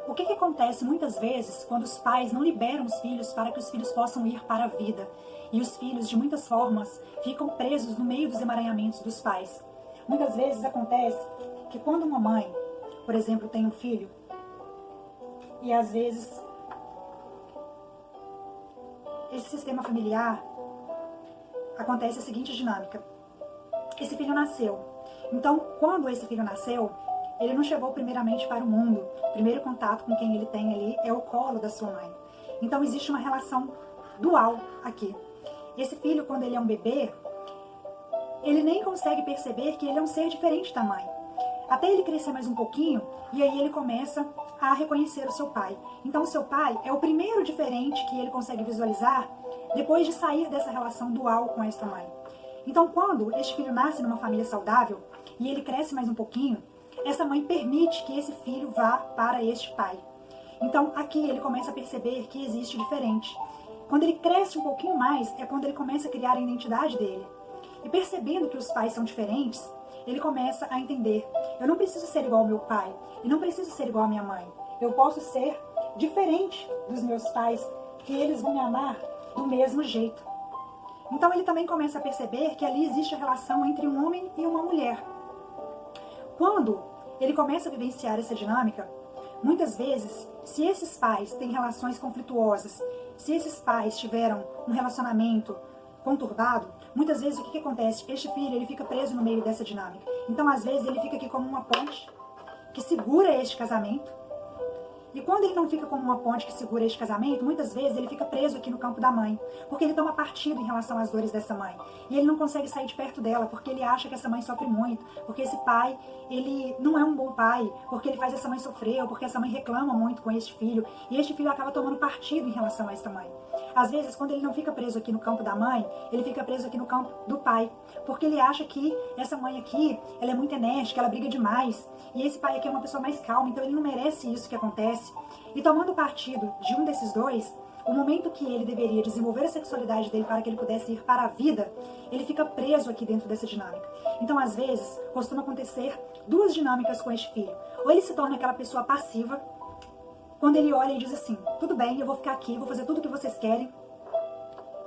O que acontece muitas vezes quando os pais não liberam os filhos para que os filhos possam ir para a vida? E os filhos, de muitas formas, ficam presos no meio dos emaranhamentos dos pais. Muitas vezes acontece que quando uma mãe, por exemplo, tem um filho, e às vezes esse sistema familiar acontece a seguinte dinâmica. Esse filho nasceu. Então, quando esse filho nasceu, ele não chegou primeiramente para o mundo. O primeiro contato com quem ele tem ali é o colo da sua mãe. Então, existe uma relação dual aqui. Esse filho, quando ele é um bebê, ele nem consegue perceber que ele é um ser diferente da mãe. Até ele crescer mais um pouquinho, e aí ele começa a reconhecer o seu pai. Então, o seu pai é o primeiro diferente que ele consegue visualizar depois de sair dessa relação dual com esta mãe. Então, quando este filho nasce numa família saudável, e ele cresce mais um pouquinho, essa mãe permite que esse filho vá para este pai. Então, aqui ele começa a perceber que existe diferente. Quando ele cresce um pouquinho mais, é quando ele começa a criar a identidade dele. E percebendo que os pais são diferentes, ele começa a entender: eu não preciso ser igual ao meu pai, e não preciso ser igual à minha mãe. Eu posso ser diferente dos meus pais, que eles vão me amar do mesmo jeito. Então ele também começa a perceber que ali existe a relação entre um homem e uma mulher. Quando ele começa a vivenciar essa dinâmica, muitas vezes, se esses pais têm relações conflituosas, se esses pais tiveram um relacionamento conturbado, muitas vezes o que acontece? Este filho ele fica preso no meio dessa dinâmica. Então, às vezes, ele fica aqui como uma ponte que segura este casamento. E quando ele não fica como uma ponte que segura este casamento, muitas vezes ele fica preso aqui no campo da mãe, porque ele toma partido em relação às dores dessa mãe. E ele não consegue sair de perto dela, porque ele acha que essa mãe sofre muito, porque esse pai, ele não é um bom pai, porque ele faz essa mãe sofrer, ou porque essa mãe reclama muito com este filho, e este filho acaba tomando partido em relação a essa mãe. Às vezes, quando ele não fica preso aqui no campo da mãe, ele fica preso aqui no campo do pai, porque ele acha que essa mãe aqui, ela é muito enérgica, ela briga demais, e esse pai aqui é uma pessoa mais calma, então ele não merece isso que acontece. E tomando partido de um desses dois, o momento que ele deveria desenvolver a sexualidade dele para que ele pudesse ir para a vida, ele fica preso aqui dentro dessa dinâmica. Então, às vezes, costuma acontecer duas dinâmicas com este filho. Ou ele se torna aquela pessoa passiva, quando ele olha e diz assim: tudo bem, eu vou ficar aqui, vou fazer tudo o que vocês querem.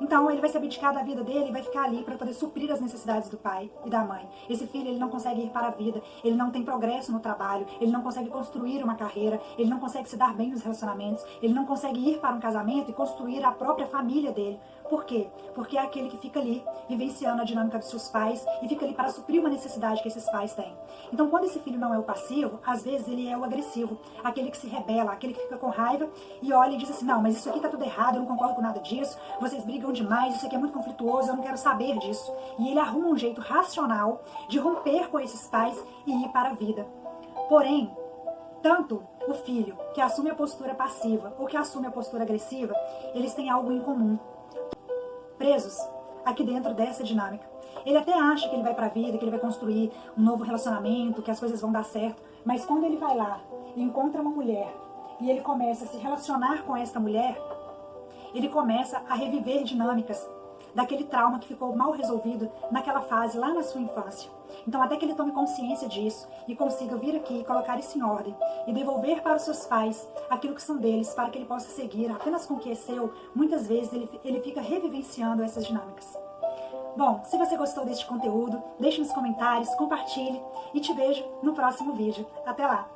Então, ele vai se abdicar da vida dele e vai ficar ali para poder suprir as necessidades do pai e da mãe. Esse filho, ele não consegue ir para a vida, ele não tem progresso no trabalho, ele não consegue construir uma carreira, ele não consegue se dar bem nos relacionamentos, ele não consegue ir para um casamento e construir a própria família dele. Por quê? Porque é aquele que fica ali, vivenciando a dinâmica dos seus pais e fica ali para suprir uma necessidade que esses pais têm. Então, quando esse filho não é o passivo, às vezes ele é o agressivo, aquele que se rebela, aquele que fica com raiva e olha e diz assim: não, mas isso aqui tá tudo errado, eu não concordo com nada disso, vocês brigam demais, isso aqui é muito conflituoso, eu não quero saber disso. E ele arruma um jeito racional de romper com esses pais e ir para a vida. Porém, tanto o filho que assume a postura passiva ou que assume a postura agressiva, eles têm algo em comum. Presos aqui dentro dessa dinâmica. Ele até acha que ele vai para a vida, que ele vai construir um novo relacionamento, que as coisas vão dar certo, mas quando ele vai lá e encontra uma mulher e ele começa a se relacionar com esta mulher, ele começa a reviver dinâmicas daquele trauma que ficou mal resolvido naquela fase lá na sua infância. Então, até que ele tome consciência disso e consiga vir aqui e colocar isso em ordem e devolver para os seus pais aquilo que são deles, para que ele possa seguir apenas com o que é seu, muitas vezes ele fica revivenciando essas dinâmicas. Bom, se você gostou deste conteúdo, deixe nos comentários, compartilhe e te vejo no próximo vídeo. Até lá!